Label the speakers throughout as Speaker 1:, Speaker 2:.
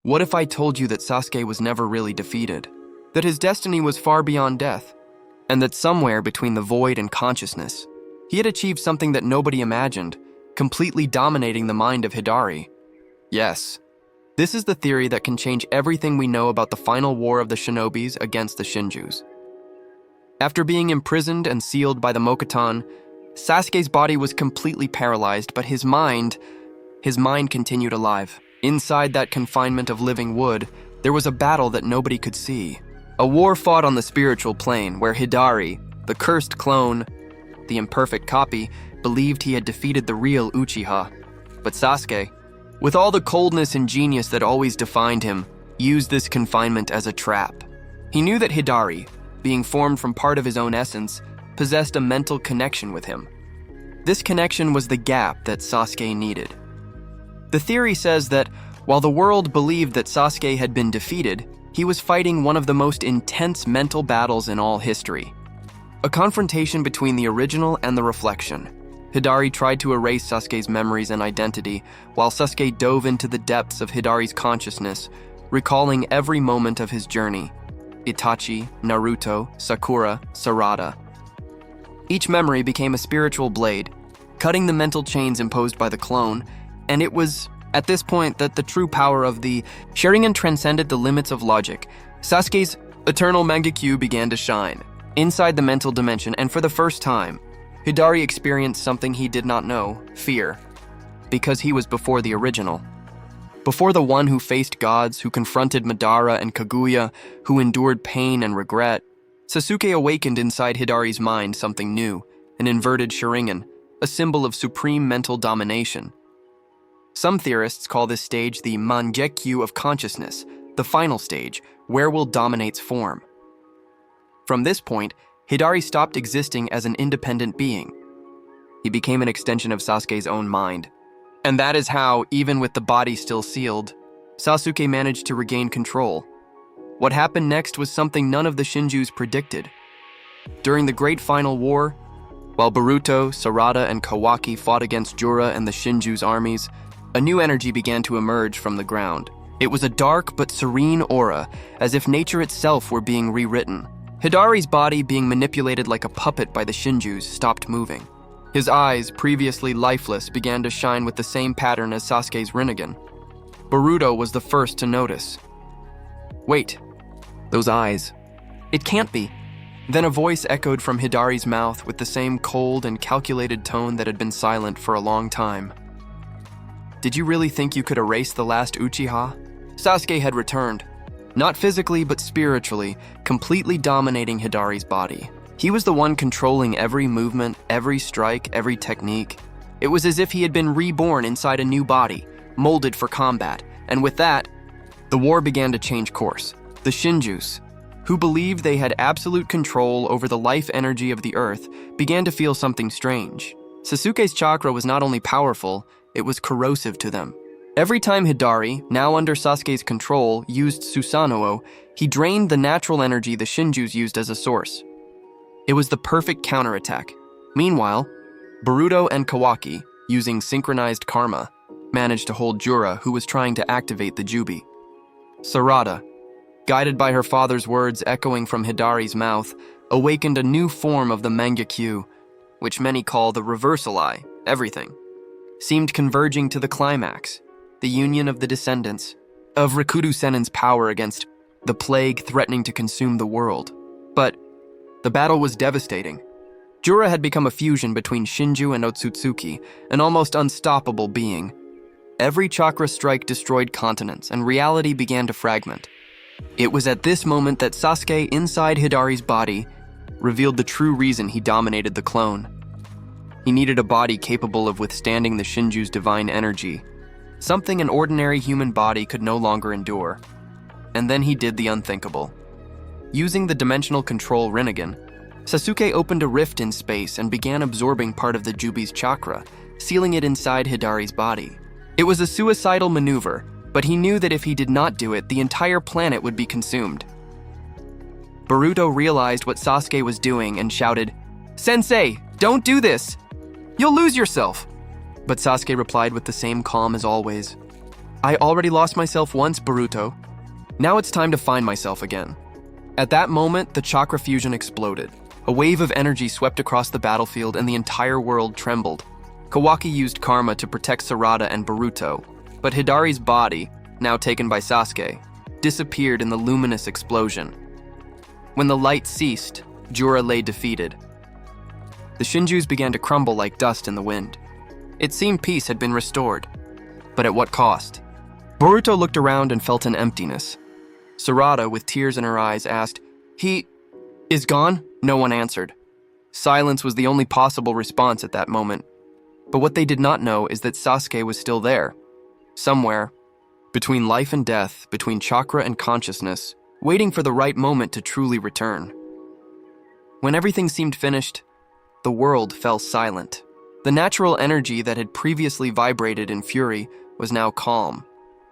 Speaker 1: What if I told you that Sasuke was never really defeated? That his destiny was far beyond death? And that somewhere between the void and consciousness, he had achieved something that nobody imagined, completely dominating the mind of Hidari? Yes, this is the theory that can change everything we know about the final war of the shinobis against the Shinjus. After being imprisoned and sealed by the Mokutan, Sasuke's body was completely paralyzed, but his mind continued alive. Inside that confinement of living wood, there was a battle that nobody could see. A war fought on the spiritual plane where Hidari, the cursed clone, the imperfect copy, believed he had defeated the real Uchiha. But Sasuke, with all the coldness and genius that always defined him, used this confinement as a trap. He knew that Hidari, being formed from part of his own essence, possessed a mental connection with him. This connection was the gap that Sasuke needed. The theory says that while the world believed that Sasuke had been defeated, he was fighting one of the most intense mental battles in all history. A confrontation between the original and the reflection. Hidari tried to erase Sasuke's memories and identity, while Sasuke dove into the depths of Hidari's consciousness, recalling every moment of his journey. Itachi, Naruto, Sakura, Sarada. Each memory became a spiritual blade, cutting the mental chains imposed by the clone, and it was at this point that the true power of the Sharingan transcended the limits of logic. Sasuke's eternal Mangekyou began to shine inside the mental dimension, and for the first time, Hidari experienced something he did not know: fear. Because he was before the original. Before the one who faced gods, who confronted Madara and Kaguya, who endured pain and regret, Sasuke awakened inside Hidari's mind something new: an inverted Sharingan, a symbol of supreme mental domination. Some theorists call this stage the Mangekyou of consciousness, the final stage, where will dominates form. From this point, Hidari stopped existing as an independent being. He became an extension of Sasuke's own mind. And that is how, even with the body still sealed, Sasuke managed to regain control. What happened next was something none of the Shinjus predicted. During the Great Final War, while Boruto, Sarada, and Kawaki fought against Jura and the Shinju's armies, a new energy began to emerge from the ground. It was a dark but serene aura, as if nature itself were being rewritten. Hidari's body, being manipulated like a puppet by the Shinjus, stopped moving. His eyes, previously lifeless, began to shine with the same pattern as Sasuke's Rinnegan. Boruto was the first to notice. Wait, those eyes. It can't be. Then a voice echoed from Hidari's mouth with the same cold and calculated tone that had been silent for a long time. Did you really think you could erase the last Uchiha? Sasuke had returned. Not physically, but spiritually, completely dominating Hidari's body. He was the one controlling every movement, every strike, every technique. It was as if he had been reborn inside a new body, molded for combat. And with that, the war began to change course. The Shinjus, who believed they had absolute control over the life energy of the earth, began to feel something strange. Sasuke's chakra was not only powerful, it was corrosive to them. Every time Hidari, now under Sasuke's control, used Susanoo, he drained the natural energy the Shinjus used as a source. It was the perfect counterattack. Meanwhile, Boruto and Kawaki, using synchronized karma, managed to hold Jura, who was trying to activate the Jubi. Sarada, guided by her father's words echoing from Hidari's mouth, awakened a new form of the Mangekyou, which many call the reversal eye, everything, seemed converging to the climax, the union of the descendants of Rikudo Sennin's power against the plague threatening to consume the world. But the battle was devastating. Jura had become a fusion between Shinju and Otsutsuki, an almost unstoppable being. Every chakra strike destroyed continents, and reality began to fragment. It was at this moment that Sasuke, inside Hidari's body, revealed the true reason he dominated the clone. He needed a body capable of withstanding the Shinju's divine energy, something an ordinary human body could no longer endure. And then he did the unthinkable. Using the dimensional control Rinnegan, Sasuke opened a rift in space and began absorbing part of the Jubi's chakra, sealing it inside Hidari's body. It was a suicidal maneuver, but he knew that if he did not do it, the entire planet would be consumed. Boruto realized what Sasuke was doing and shouted, "Sensei, don't do this! You'll lose yourself!" But Sasuke replied with the same calm as always. I already lost myself once, Boruto. Now it's time to find myself again. At that moment, the chakra fusion exploded. A wave of energy swept across the battlefield and the entire world trembled. Kawaki used karma to protect Sarada and Boruto, but Hidari's body, now taken by Sasuke, disappeared in the luminous explosion. When the light ceased, Jura lay defeated. The Shinjus began to crumble like dust in the wind. It seemed peace had been restored, but at what cost? Boruto looked around and felt an emptiness. Sarada, with tears in her eyes, asked, "He is gone?" No one answered. Silence was the only possible response at that moment. But what they did not know is that Sasuke was still there. Somewhere, between life and death, between chakra and consciousness, waiting for the right moment to truly return. When everything seemed finished, the world fell silent. The natural energy that had previously vibrated in fury was now calm,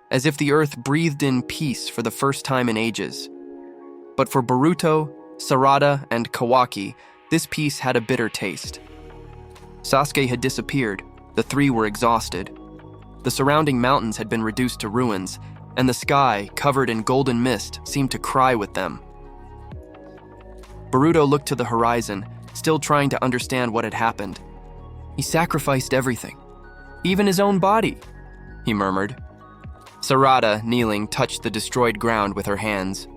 Speaker 1: as if the earth breathed in peace for the first time in ages. But for Boruto, Sarada, and Kawaki, this peace had a bitter taste. Sasuke had disappeared, the three were exhausted. The surrounding mountains had been reduced to ruins, and the sky, covered in golden mist, seemed to cry with them. Boruto looked to the horizon, still trying to understand what had happened. He sacrificed everything, even his own body, he murmured. Sarada, kneeling, touched the destroyed ground with her hands.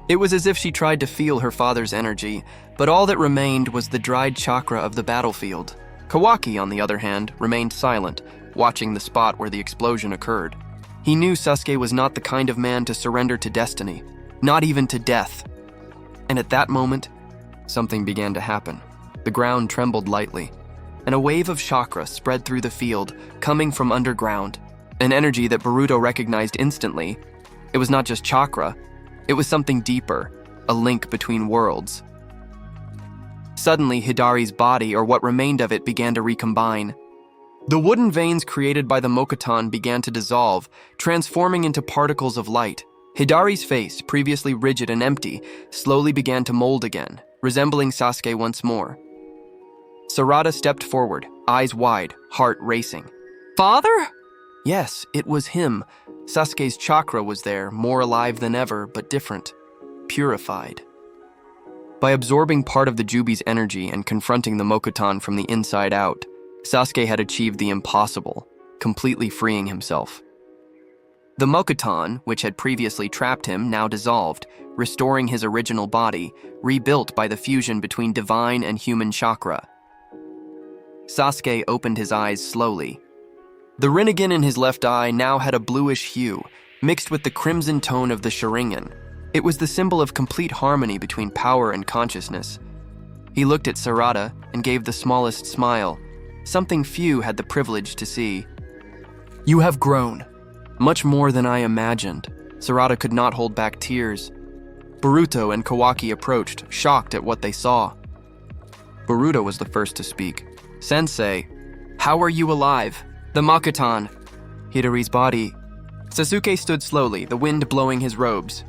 Speaker 1: It was as if she tried to feel her father's energy, but all that remained was the dried chakra of the battlefield. Kawaki, on the other hand, remained silent, watching the spot where the explosion occurred. He knew Sasuke was not the kind of man to surrender to destiny, not even to death. And at that moment, something began to happen. The ground trembled lightly, and a wave of chakra spread through the field, coming from underground. An energy that Boruto recognized instantly. It was not just chakra, it was something deeper, a link between worlds. Suddenly, Hidari's body, or what remained of it, began to recombine. The wooden veins created by the Mokuton began to dissolve, transforming into particles of light. Hidari's face, previously rigid and empty, slowly began to mold again, resembling Sasuke once more. Sarada stepped forward, eyes wide, heart racing. "Father?" Yes, it was him. Sasuke's chakra was there, more alive than ever, but different, purified. By absorbing part of the Jubi's energy and confronting the Mokuton from the inside out, Sasuke had achieved the impossible, completely freeing himself. The Mokuton, which had previously trapped him, now dissolved, restoring his original body, rebuilt by the fusion between divine and human chakra. Sasuke opened his eyes slowly. The Rinnegan in his left eye now had a bluish hue, mixed with the crimson tone of the Sharingan. It was the symbol of complete harmony between power and consciousness. He looked at Sarada and gave the smallest smile, something few had the privilege to see. "You have grown, much more than I imagined." Sarada could not hold back tears. Boruto and Kawaki approached, shocked at what they saw. Boruto was the first to speak. "Sensei, how are you alive?" "The Mokuton." Hidari's body. Sasuke stood slowly, the wind blowing his robes.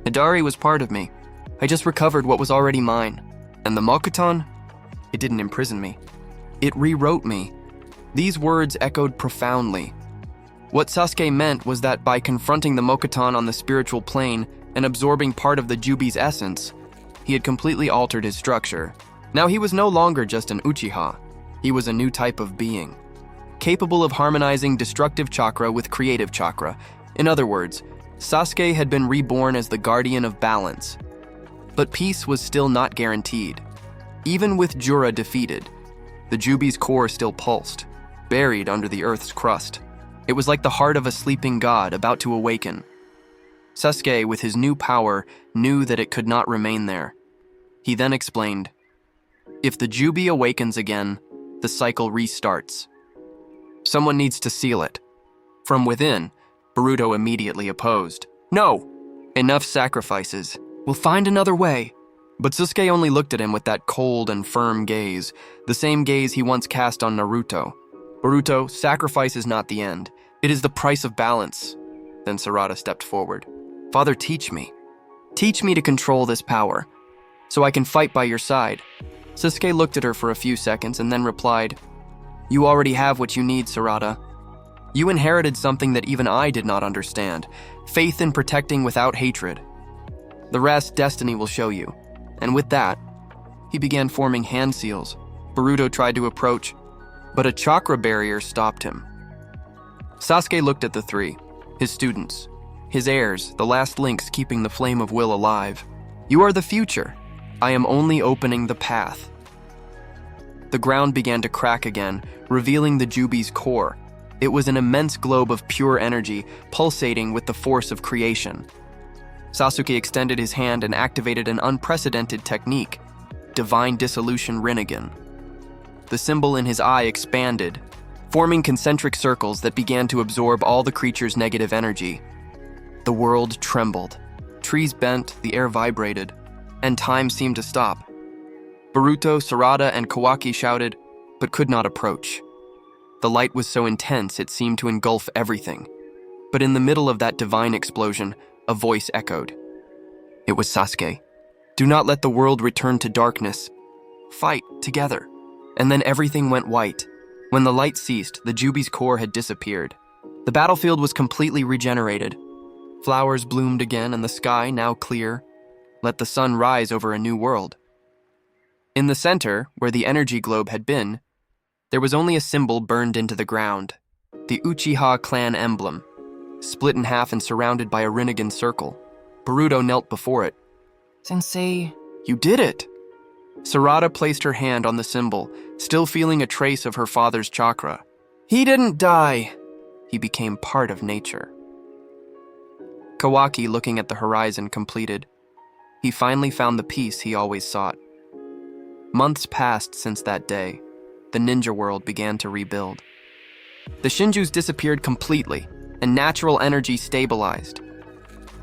Speaker 1: "Hidari was part of me. I just recovered what was already mine. And the Mokuton? It didn't imprison me. It rewrote me." These words echoed profoundly. What Sasuke meant was that by confronting the Mokuton on the spiritual plane and absorbing part of the Jubi's essence, he had completely altered his structure. Now he was no longer just an Uchiha. He was a new type of being, capable of harmonizing destructive chakra with creative chakra. In other words, Sasuke had been reborn as the guardian of balance. But peace was still not guaranteed. Even with Jura defeated, the Jubi's core still pulsed, buried under the earth's crust. It was like the heart of a sleeping god about to awaken. Sasuke, with his new power, knew that it could not remain there. He then explained, "If the Jubi awakens again, the cycle restarts. Someone needs to seal it." From within, Boruto immediately opposed. "No! Enough sacrifices. We'll find another way." But Sasuke only looked at him with that cold and firm gaze, the same gaze he once cast on Naruto. "Boruto, sacrifice is not the end. It is the price of balance." Then Sarada stepped forward. "Father, teach me. Teach me to control this power, so I can fight by your side." Sasuke looked at her for a few seconds and then replied, "You already have what you need, Sarada. You inherited something that even I did not understand, faith in protecting without hatred. The rest, destiny will show you." And with that, he began forming hand seals. Boruto tried to approach, but a chakra barrier stopped him. Sasuke looked at the three, his students, his heirs, the last links keeping the flame of will alive. "You are the future. I am only opening the path." The ground began to crack again, revealing the Jubi's core. It was an immense globe of pure energy, pulsating with the force of creation. Sasuke extended his hand and activated an unprecedented technique, Divine Dissolution Rinnegan. The symbol in his eye expanded, forming concentric circles that began to absorb all the creature's negative energy. The world trembled. Trees bent, the air vibrated, and time seemed to stop. Boruto, Sarada, and Kawaki shouted, but could not approach. The light was so intense it seemed to engulf everything. But in the middle of that divine explosion, a voice echoed. It was Sasuke. "Do not let the world return to darkness. Fight together." And then everything went white. When the light ceased, the Jubi's core had disappeared. The battlefield was completely regenerated. Flowers bloomed again, and the sky, now clear, let the sun rise over a new world. In the center, where the energy globe had been, there was only a symbol burned into the ground, the Uchiha clan emblem, split in half and surrounded by a Rinnegan circle. Boruto knelt before it. "Sensei, you did it!" Sarada placed her hand on the symbol, still feeling a trace of her father's chakra. "He didn't die. He became part of nature." Kawaki, looking at the horizon, completed. He finally found the peace he always sought. Months passed since that day. The ninja world began to rebuild. The Shinjus disappeared completely, and natural energy stabilized.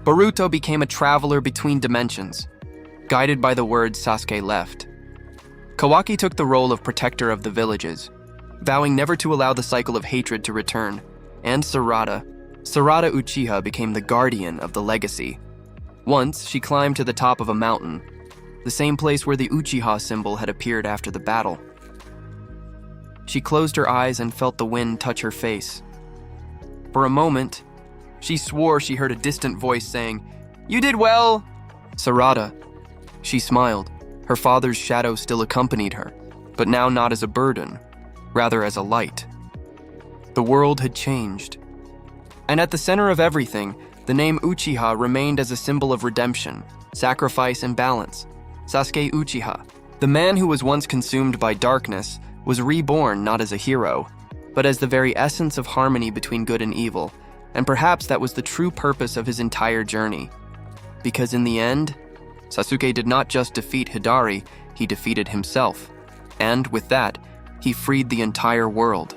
Speaker 1: Boruto became a traveler between dimensions, guided by the words Sasuke left. Kawaki took the role of protector of the villages, vowing never to allow the cycle of hatred to return, and Sarada Uchiha became the guardian of the legacy. Once, she climbed to the top of a mountain, the same place where the Uchiha symbol had appeared after the battle. She closed her eyes and felt the wind touch her face. For a moment, she swore she heard a distant voice saying, "You did well!" Sarada. She smiled. Her father's shadow still accompanied her, but now not as a burden, rather as a light. The world had changed. And at the center of everything, the name Uchiha remained as a symbol of redemption, sacrifice, and balance. Sasuke Uchiha, the man who was once consumed by darkness, was reborn not as a hero, but as the very essence of harmony between good and evil, and perhaps that was the true purpose of his entire journey. Because in the end, Sasuke did not just defeat Hidari, he defeated himself. And with that, he freed the entire world.